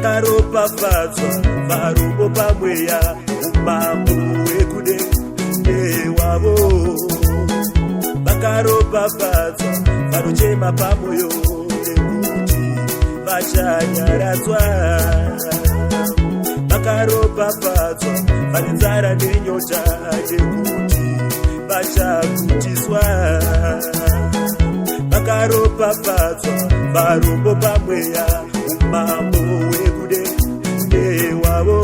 vakaropafadzwa varombo pamweya umambo hwekudenga wavo. Vakaropafadzwa vanochema pamwoyo nekuti vachanyaradzwa. Vakaropafadzwa vane nzara nenyota nekuti vachagutiswa. Vakaropafadzwa varombo pamweya umambo hwekudenga wavo.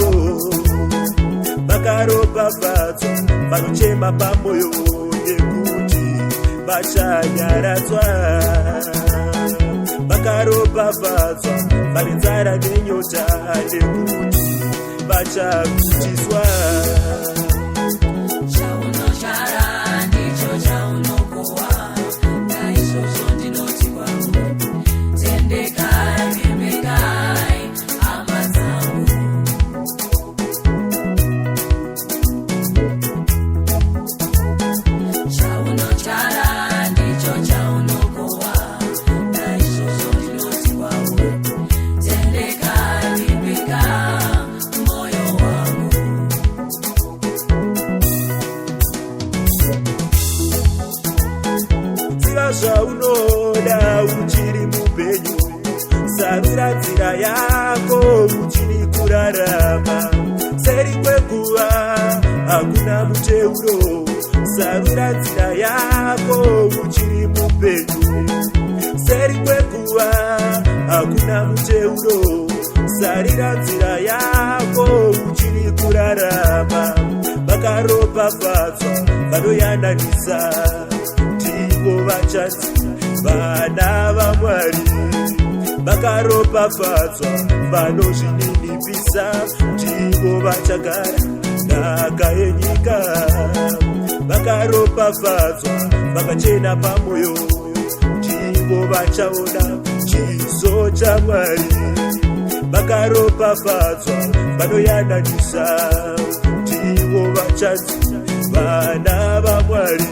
Vakaropafadzwa vanochema pamwoyo nekuti vachanyaradzwa. Vakaropafadzwa vane nzara nenyota nekuti vachagutiswa. Zvaunoda uchiri mupenyu, sarura nzira yako uchiri kurarama. Seri kwenguva hakuna muteuro, sarura nzira yako uchiri mupenyu. Seri kwenguva hakuna muteuro, sarira nzira yako uchiri kurarama. Vakaropafadzwa vanoyananisa vachanzi vana vaMwari. Vakaropafadzwa vanozvininipisa ndivo vachagara nhaka yenyika. Vakaropafadzwa vakachena pamwoyo ndivo vachaona chiso chaMwari. Vakaropafadzwa vanoyananisa ndivo vachanzi vana vaMwari.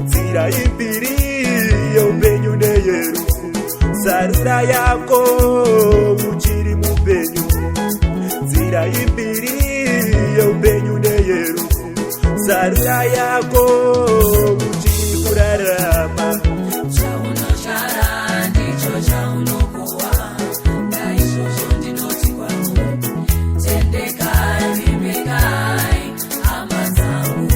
Nzira imbiri yeupenyu neyerufu, sarura yako uchiri mupenyu. Nzira imbiri yeupenyu neyerufu, sarura yako uchiri kurarama. Chaunochara ndicho chaunokuwa, naizvozvo ndinoti kwamuri, tendekai, vimbekai hama dzangu.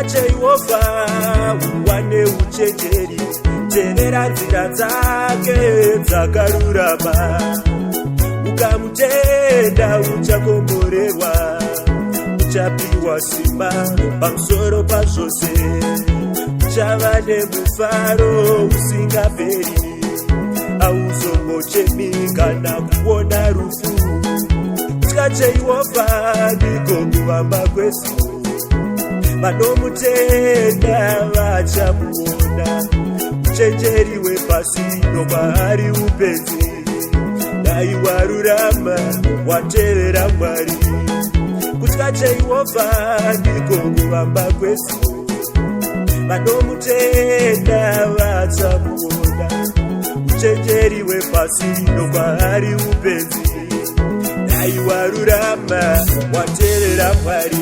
Jehovha uwane uchenjeri, tevera nzira dzake dzakarurama. Ukamutenda uchakomborerwa, uchapiwa simba pamusoro pazvose. Uchava nemufaro usingaperi, hauzombochemi kana kuona rufu. Kutya Jehovha ndiko kuvamba kwesu, vanomutenda vachamuona. Uchenjeri hwepasi ndomahari upenzi, dai warurama watevera Mwari. Kutya Jehovha ndiko kuvamba kwesu, vanomutenda vachamuona. Uchenjeri hwepasi ndomahari upenzi, dai warurama watevera Mwari.